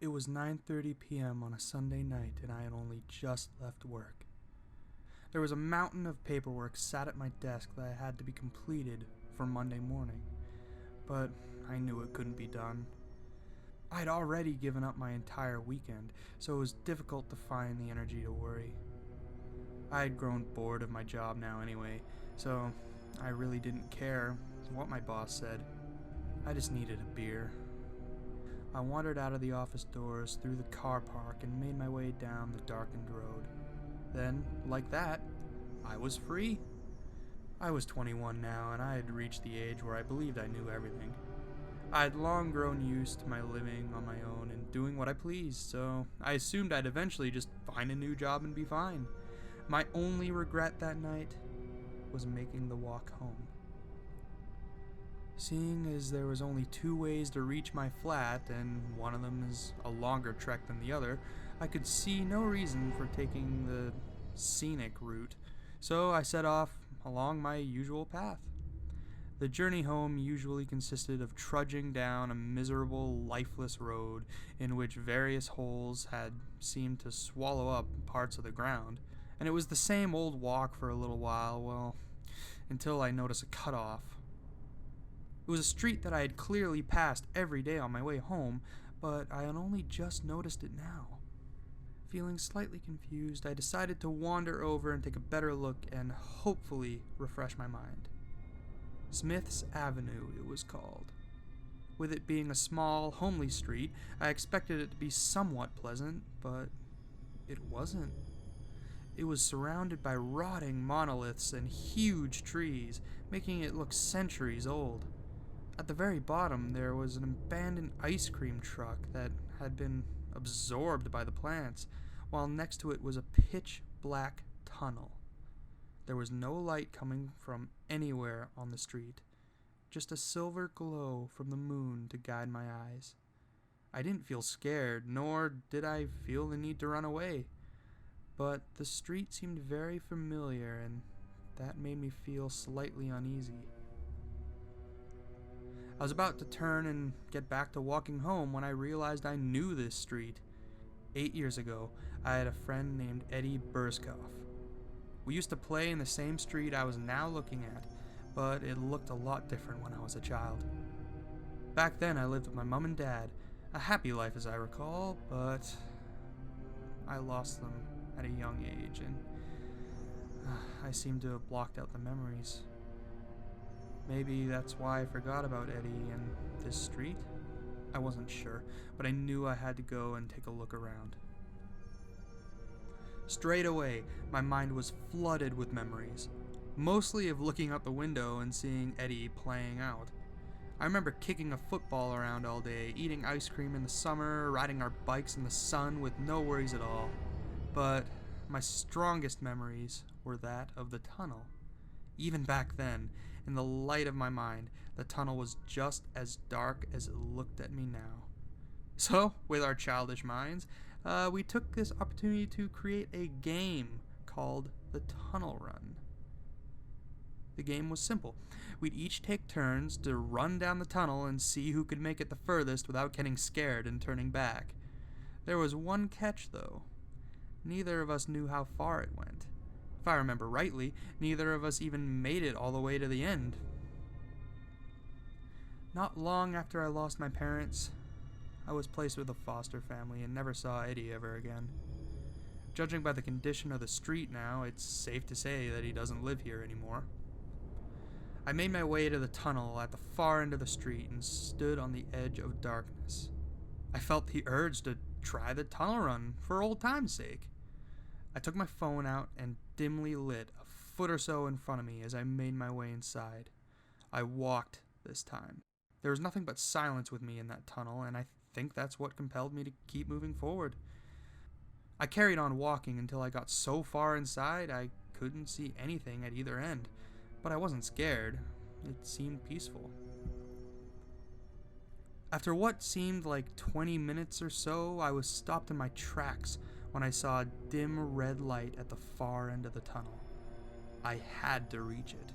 It was 9:30 p.m. on a Sunday night, and I had only just left work. There was a mountain of paperwork sat at my desk that had to be completed for Monday morning, but I knew it couldn't be done. I had already given up my entire weekend, so it was difficult to find the energy to worry. I had grown bored of my job now anyway, so I really didn't care what my boss said. I just needed a beer. I wandered out of the office doors, through the car park, and made my way down the darkened road. Then, like that, I was free. I was 21 now, and I had reached the age where I believed I knew everything. I had long grown used to my living on my own and doing what I pleased, so I assumed I'd eventually just find a new job and be fine. My only regret that night was making the walk home. Seeing as there was only 2 ways to reach my flat, and one of them is a longer trek than the other, I could see no reason for taking the scenic route, so I set off along my usual path. The journey home usually consisted of trudging down a miserable, lifeless road in which various holes had seemed to swallow up parts of the ground, and it was the same old walk for a little while, well, until I noticed a cutoff. It was a street that I had clearly passed every day on my way home, but I had only just noticed it now. Feeling slightly confused, I decided to wander over and take a better look and hopefully refresh my mind. Smith's Avenue, it was called. With it being a small, homely street, I expected it to be somewhat pleasant, but it wasn't. It was surrounded by rotting monoliths and huge trees, making it look centuries old. At the very bottom, there was an abandoned ice cream truck that had been absorbed by the plants, while next to it was a pitch-black tunnel. There was no light coming from anywhere on the street, just a silver glow from the moon to guide my eyes. I didn't feel scared, nor did I feel the need to run away, but the street seemed very familiar, and that made me feel slightly uneasy. I was about to turn and get back to walking home when I realized I knew this street. 8 years ago, I had a friend named Eddie Burskoff. We used to play in the same street I was now looking at, but it looked a lot different when I was a child. Back then, I lived with my mom and dad, a happy life as I recall, but I lost them at a young age, and I seem to have blocked out the memories. Maybe that's why I forgot about Eddie and this street? I wasn't sure, but I knew I had to go and take a look around. Straight away, my mind was flooded with memories, mostly of looking out the window and seeing Eddie playing out. I remember kicking a football around all day, eating ice cream in the summer, riding our bikes in the sun with no worries at all. But my strongest memories were that of the tunnel. Even back then, in the light of my mind, the tunnel was just as dark as it looked at me now. So, with our childish minds, we took this opportunity to create a game called the Tunnel Run. The game was simple. We'd each take turns to run down the tunnel and see who could make it the furthest without getting scared and turning back. There was one catch, though. Neither of us knew how far it went. If I remember rightly, neither of us even made it all the way to the end. Not long after I lost my parents, I was placed with a foster family and never saw Eddie ever again. Judging by the condition of the street now, it's safe to say that he doesn't live here anymore. I made my way to the tunnel at the far end of the street and stood on the edge of darkness. I felt the urge to try the tunnel run for old time's sake. I took my phone out and dimly lit a foot or so in front of me as I made my way inside. I walked this time. There was nothing but silence with me in that tunnel, and I think that's what compelled me to keep moving forward. I carried on walking until I got so far inside I couldn't see anything at either end, but I wasn't scared. It seemed peaceful. After what seemed like 20 minutes or so, I was stopped in my tracks when I saw a dim red light at the far end of the tunnel. I had to reach it.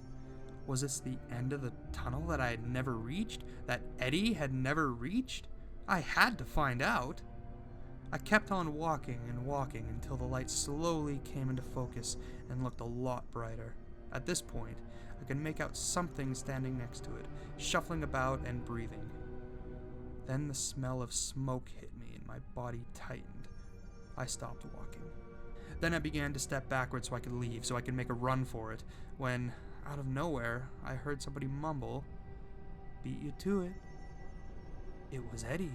Was this the end of the tunnel that I had never reached? That Eddie had never reached? I had to find out. I kept on walking and walking until the light slowly came into focus and looked a lot brighter. At this point, I could make out something standing next to it, shuffling about and breathing. Then the smell of smoke hit me and my body tightened. I stopped walking. Then I began to step backwards so I could leave, so I could make a run for it, when, out of nowhere, I heard somebody mumble, "Beat you to it." It was Eddie.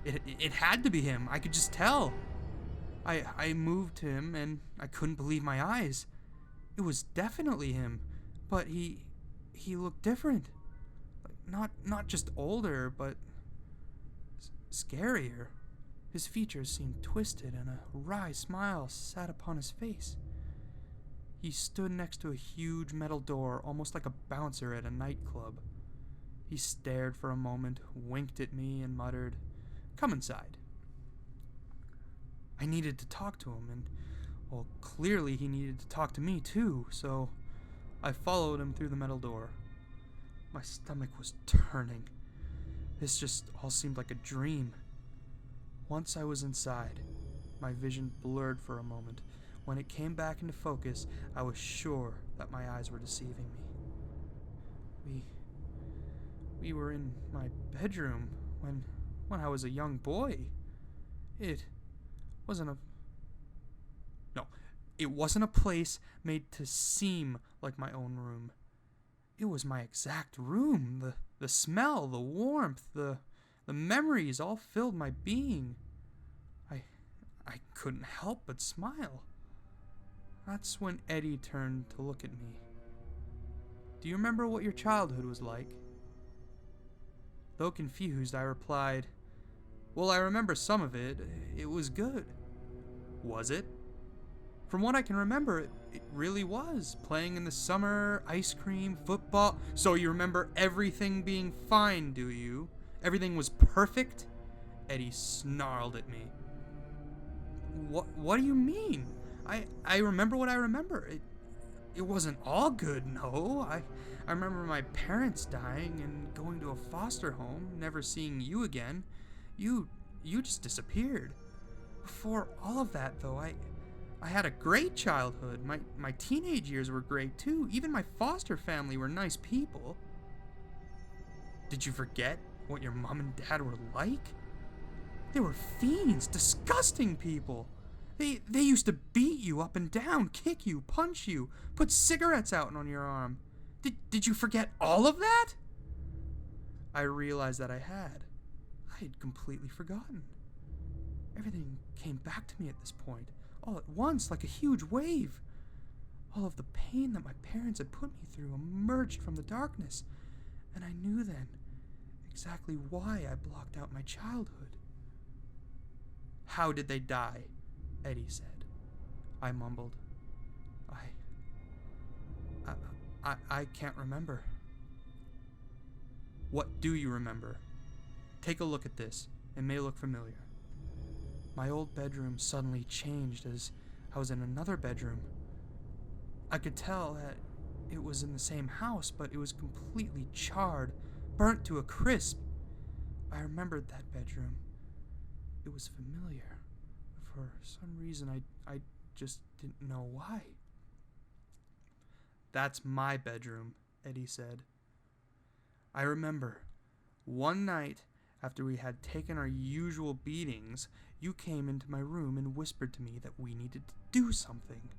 It had to be him. I could just tell. I moved to him and I couldn't believe my eyes. It was definitely him, but he looked different. Not just older, but scarier. His features seemed twisted and a wry smile sat upon his face. He stood next to a huge metal door, almost like a bouncer at a nightclub. He stared for a moment, winked at me, and muttered, "Come inside." I needed to talk to him, and, well, clearly he needed to talk to me too, so I followed him through the metal door. My stomach was turning. This just all seemed like a dream. Once I was inside, my vision blurred for a moment. When it came back into focus, I was sure that my eyes were deceiving me. We were in my bedroom when I was a young boy. It wasn't a place made to seem like my own room. It was my exact room. The smell, the warmth, the memories all filled my being. I couldn't help but smile. That's when Eddie turned to look at me. "Do you remember what your childhood was like?" Though confused, I replied, "Well, I remember some of it. It was good." "Was it?" "From what I can remember, it really was. Playing in the summer, ice cream, football." "So you remember everything being fine, do you? Everything was perfect?" Eddie snarled at me. What do you mean? I remember what I remember. It wasn't all good, no. I remember my parents dying and going to a foster home, never seeing you again. You just disappeared. Before all of that, though, I had a great childhood. My teenage years were great, too. Even my foster family were nice people." "Did you forget what your mom and dad were like?" "They were fiends, disgusting people. They used to beat you up and down, kick you, punch you, put cigarettes out on your arm. Did you forget all of that?" I realized that I had. I had completely forgotten. Everything came back to me at this point, all at once, like a huge wave. All of the pain that my parents had put me through emerged from the darkness, and I knew then exactly why I blocked out my childhood. "How did they die?" Eddie said. I mumbled, I can't remember." "What do you remember? Take a look at this. It may look familiar." My old bedroom suddenly changed as I was in another bedroom. I could tell that it was in the same house, but it was completely charred, burnt to a crisp. I remembered that bedroom. It was familiar. For some reason, I just didn't know why. "That's my bedroom," Eddie said. "I remember one night after we had taken our usual beatings, you came into my room and whispered to me that we needed to do something,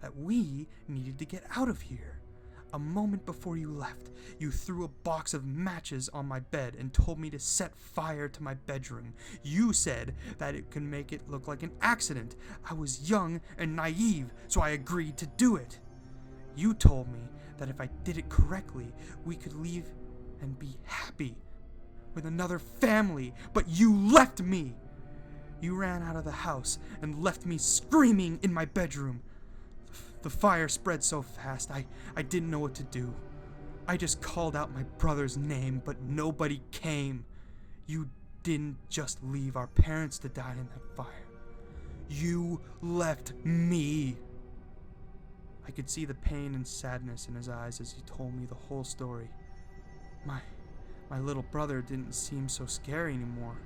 that we needed to get out of here. A moment before you left, you threw a box of matches on my bed and told me to set fire to my bedroom. You said that it could make it look like an accident. I was young and naive, so I agreed to do it. You told me that if I did it correctly, we could leave and be happy with another family, but you left me. You ran out of the house and left me screaming in my bedroom. The fire spread so fast, I didn't know what to do. I just called out my brother's name, but nobody came. You didn't just leave our parents to die in that fire. You left me." I could see the pain and sadness in his eyes as he told me the whole story. My little brother didn't seem so scary anymore.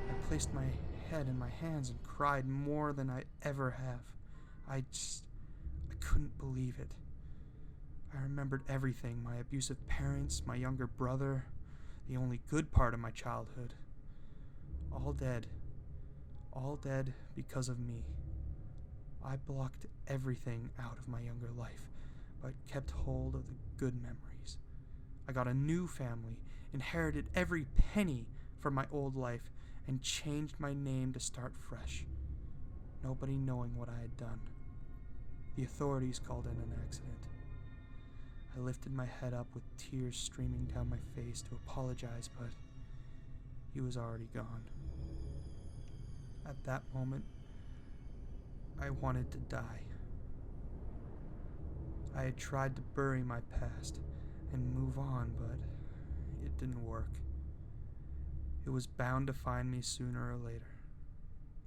I placed my head in my hands and cried more than I ever have. I couldn't believe it. I remembered everything, my abusive parents, my younger brother, the only good part of my childhood. All dead. All dead because of me. I blocked everything out of my younger life, but kept hold of the good memories. I got a new family, inherited every penny from my old life, and changed my name to start fresh. Nobody knowing what I had done. The authorities called in an accident. I lifted my head up with tears streaming down my face to apologize, but he was already gone. At that moment, I wanted to die. I had tried to bury my past and move on, but it didn't work. It was bound to find me sooner or later.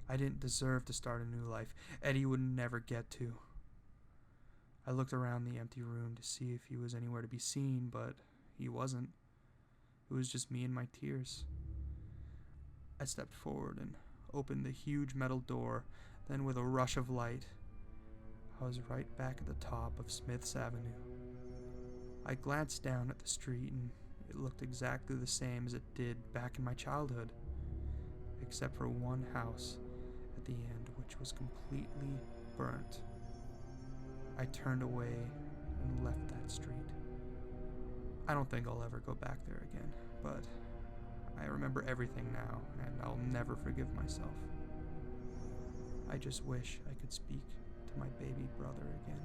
I didn't deserve to start a new life. Eddie would never get to. I looked around the empty room to see if he was anywhere to be seen, but he wasn't. It was just me and my tears. I stepped forward and opened the huge metal door, then with a rush of light, I was right back at the top of Smiths Avenue. I glanced down at the street and it looked exactly the same as it did back in my childhood, except for one house at the end which was completely burnt. I turned away and left that street. I don't think I'll ever go back there again, but I remember everything now, and I'll never forgive myself. I just wish I could speak to my baby brother again.